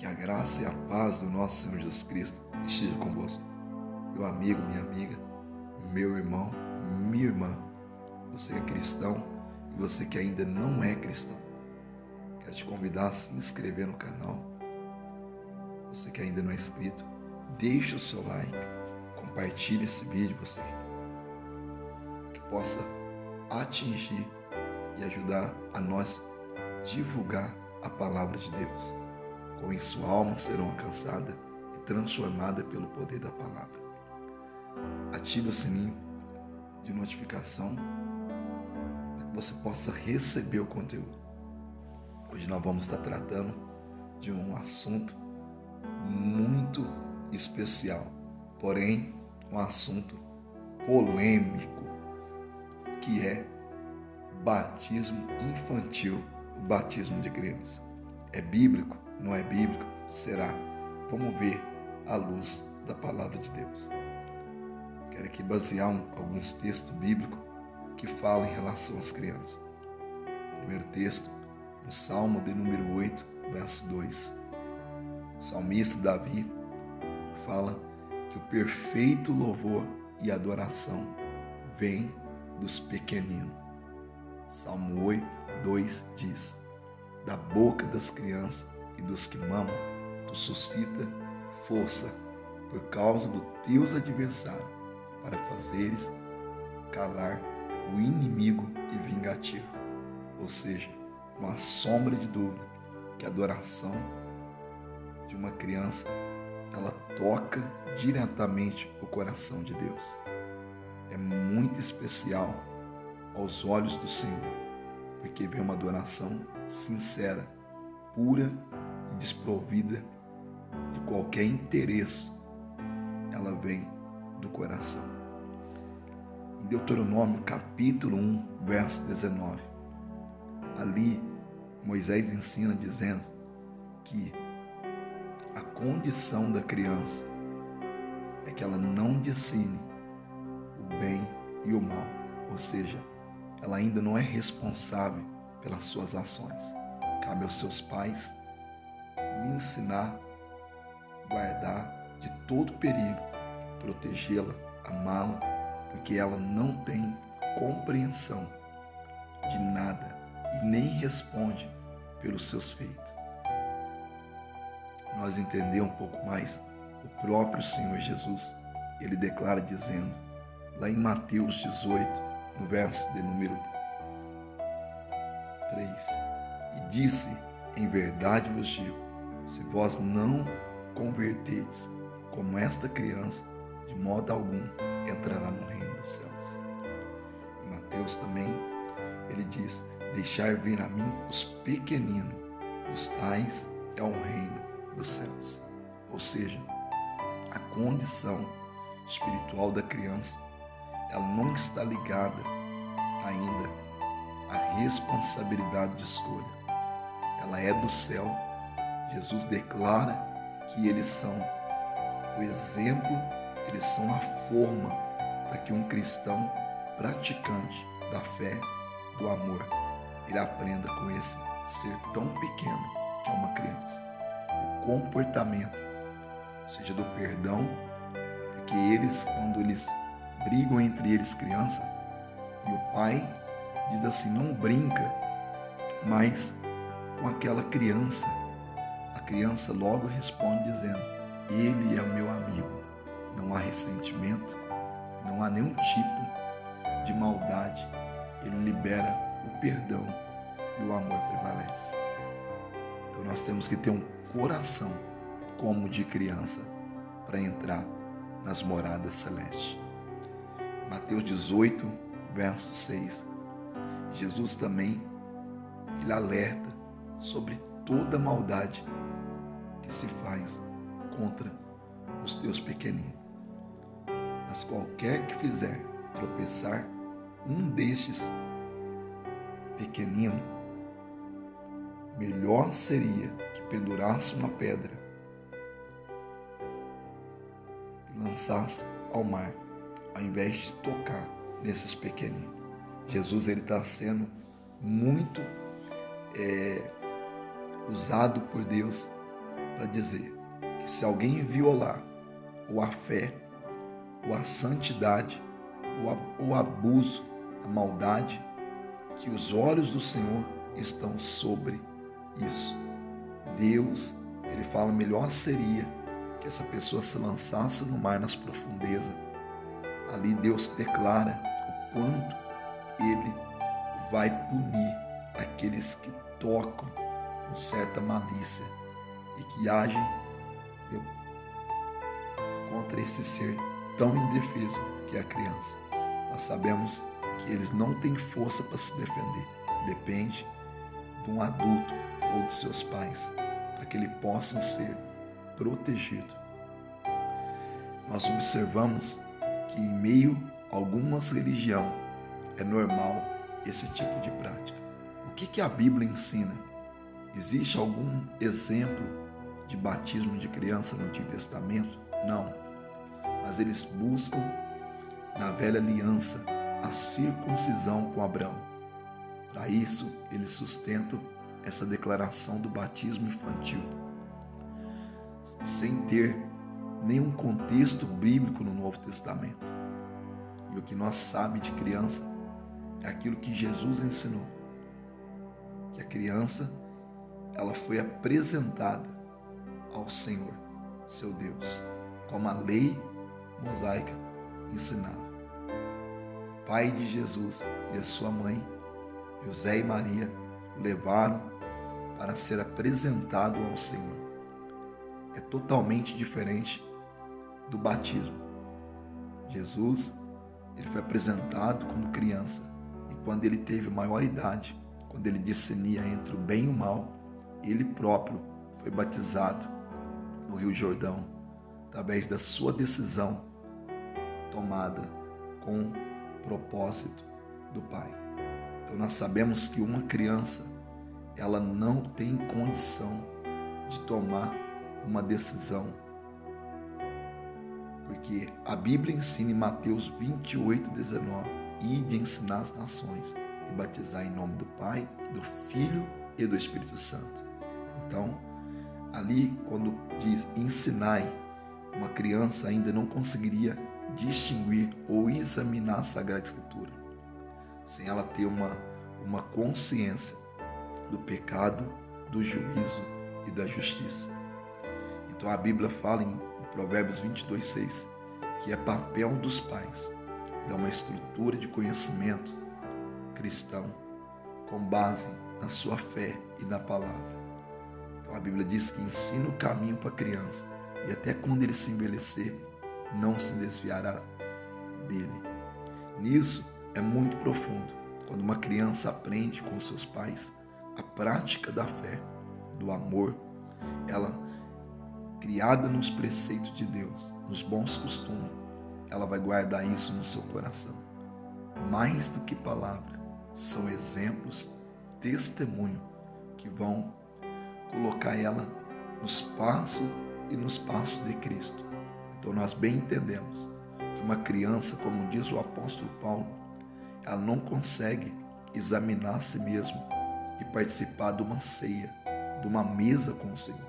Que a graça e a paz do nosso Senhor Jesus Cristo esteja convosco. Meu amigo, minha amiga, meu irmão, minha irmã, você é cristão e você que ainda não é cristão, quero te convidar a se inscrever no canal. Você que ainda não é inscrito, deixe o seu like, compartilhe esse vídeo, você que possa atingir e ajudar a nós divulgar a palavra de Deus. Com isso, almas serão alcançadas e transformadas pelo poder da palavra. Ative o sininho de notificação para que você possa receber o conteúdo. Hoje nós vamos estar tratando de um assunto muito especial, porém um assunto polêmico, que é batismo infantil, o batismo de criança. É bíblico? Não é bíblico? Será? Vamos ver à luz da palavra de Deus. Quero aqui basear alguns textos bíblicos que falam em relação às crianças. Primeiro texto, no Salmo de número 8, verso 2. O salmista Davi fala que o perfeito louvor e adoração vem dos pequeninos. Salmo 8, 2 diz: da boca das crianças e dos que mamam, tu suscita força por causa dos teus adversários, para fazeres calar o inimigo e vingativo. Ou seja, não há sombra de dúvida que a adoração de uma criança, ela toca diretamente o coração de Deus. É muito especial aos olhos do Senhor, porque vê uma adoração sincera, pura e desprovida de qualquer interesse. Ela vem do coração. Em Deuteronômio capítulo 1, verso 19, ali Moisés ensina dizendo que a condição da criança é que ela não discerne o bem e o mal, ou seja, ela ainda não é responsável pelas suas ações. Cabe aos seus pais lhe ensinar, guardar de todo perigo, protegê-la, amá-la, porque ela não tem compreensão de nada e nem responde pelos seus feitos. Nós entendemos um pouco mais o próprio Senhor Jesus. Ele declara dizendo, lá em Mateus 18, no verso de número 3, e disse, em verdade vos digo, se vós não converteis como esta criança, de modo algum entrará no reino dos céus. Em Mateus também, ele diz, deixar vir a mim os pequeninos, os tais é o reino dos céus. Ou seja, a condição espiritual da criança, ela não está ligada ainda à responsabilidade de escolha. Ela é do céu. Jesus declara que eles são o exemplo, eles são a forma para que um cristão praticante da fé, do amor, ele aprenda com esse ser tão pequeno que é uma criança. O comportamento, seja do perdão, porque eles, quando eles brigam entre eles, criança, e o pai diz assim, não brinca mais com aquela criança. A criança logo responde dizendo, ele é o meu amigo. Não há ressentimento, não há nenhum tipo de maldade. Ele libera o perdão e o amor prevalece. Então nós temos que ter um coração como de criança para entrar nas moradas celestes. Mateus 18, verso 6. Jesus também, ele alerta sobre toda maldade que se faz contra os teus pequeninos. Mas qualquer que fizer tropeçar um destes pequeninos, melhor seria que pendurasse uma pedra e lançasse ao mar, ao invés de tocar nesses pequeninos. Jesus está sendo muito usado por Deus para dizer que se alguém violar ou a fé, ou a santidade, ou o abuso, a maldade, que os olhos do Senhor estão sobre isso. Deus, ele fala, melhor seria que essa pessoa se lançasse no mar nas profundezas. Ali Deus declara o quanto ele vai punir aqueles que tocam com certa malícia e que agem contra esse ser tão indefeso que é a criança. Nós sabemos que eles não têm força para se defender. Depende de um adulto ou de seus pais para que eles possam ser protegidos. Nós observamos que em meio a algumas religiões é normal esse tipo de prática. O que a Bíblia ensina? Existe algum exemplo de batismo de criança no Antigo Testamento? Não. Mas eles buscam na velha aliança a circuncisão com Abraão. Para isso, eles sustentam essa declaração do batismo infantil, sem ter nenhum contexto bíblico no Novo Testamento. E o que nós sabemos de criança é aquilo que Jesus ensinou, que a criança ela foi apresentada ao Senhor, seu Deus, como a lei mosaica ensinava. O pai de Jesus e a sua mãe, José e Maria, o levaram para ser apresentado ao Senhor. É totalmente diferente do batismo. Jesus, ele foi apresentado quando criança, e quando ele teve maior idade, quando ele discernia entre o bem e o mal, ele próprio foi batizado no Rio Jordão, através da sua decisão tomada com o propósito do Pai. Então nós sabemos que uma criança, ela não tem condição de tomar uma decisão, porque a Bíblia ensina em Mateus 28:19, ide ensinar as nações e batizar em nome do Pai, do Filho e do Espírito Santo. Então, ali quando diz ensinai, uma criança ainda não conseguiria distinguir ou examinar a Sagrada Escritura, sem ela ter uma consciência do pecado, do juízo e da justiça. Então a Bíblia fala em Provérbios 22:6 que é papel dos pais dar uma estrutura de conhecimento cristão com base na sua fé e na palavra. Então a Bíblia diz que ensina o caminho para a criança e até quando ele se envelhecer, não se desviará dele. Nisso é muito profundo. Quando uma criança aprende com seus pais a prática da fé, do amor, ela, criada nos preceitos de Deus, nos bons costumes, ela vai guardar isso no seu coração. Mais do que palavra, são exemplos, testemunho, que vão colocar ela nos passos e nos passos de Cristo. Então nós bem entendemos que uma criança, como diz o apóstolo Paulo, ela não consegue examinar a si mesma e participar de uma ceia, de uma mesa com o Senhor.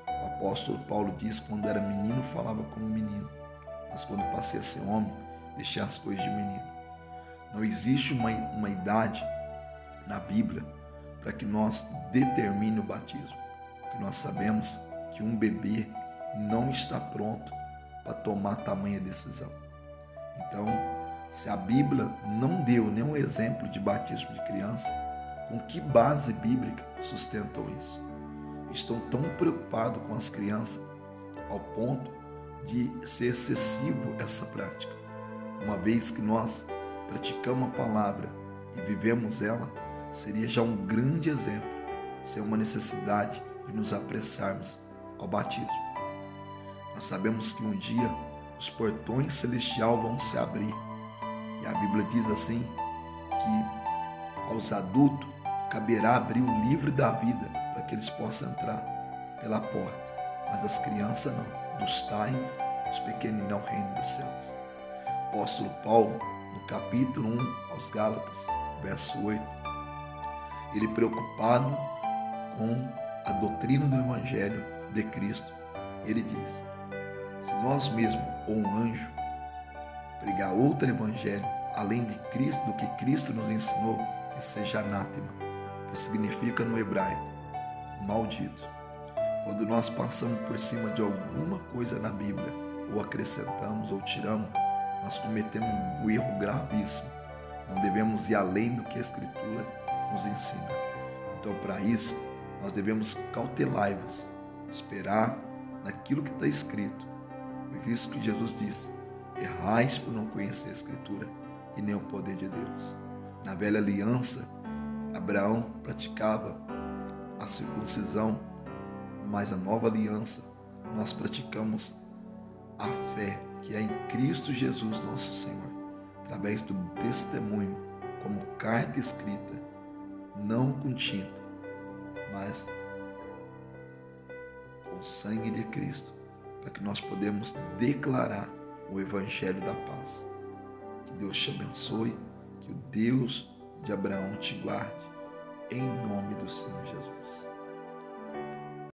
O apóstolo Paulo diz que quando era menino falava como menino, mas quando passei a ser homem, deixei as coisas de menino. Não existe uma idade na Bíblia para que nós determine o batismo, porque nós sabemos que um bebê não está pronto para tomar tamanha decisão. Então, se a Bíblia não deu nenhum exemplo de batismo de criança, com que base bíblica sustentam isso? Estão tão preocupados com as crianças ao ponto de ser excessivo essa prática. Uma vez que nós praticamos a palavra e vivemos ela, seria já um grande exemplo, sem uma necessidade de nos apressarmos ao batismo. Nós sabemos que um dia os portões celestiais vão se abrir. E a Bíblia diz assim, que aos adultos caberá abrir o livro da vida para que eles possam entrar pela porta. Mas as crianças não, dos tais, os pequeninos ao reino dos céus. O apóstolo Paulo, no capítulo 1 aos Gálatas, verso 8, ele preocupado com a doutrina do Evangelho, de Cristo, ele diz: se nós mesmos ou um anjo pregar outro evangelho além de Cristo, do que Cristo nos ensinou, que seja anátema, que significa no hebraico maldito. Quando nós passamos por cima de alguma coisa na Bíblia, ou acrescentamos ou tiramos, nós cometemos um erro gravíssimo. Não devemos ir além do que a Escritura nos ensina. Então, para isso, nós devemos cautelar-vos, esperar naquilo que está escrito. Por isso que Jesus disse: errais por não conhecer a Escritura e nem o poder de Deus. Na velha aliança, Abraão praticava a circuncisão, mas na nova aliança nós praticamos a fé que é em Cristo Jesus nosso Senhor, através do testemunho, como carta escrita, não com tinta, mas com o sangue de Cristo, para que nós podemos declarar o Evangelho da paz. Que Deus te abençoe, que o Deus de Abraão te guarde, em nome do Senhor Jesus.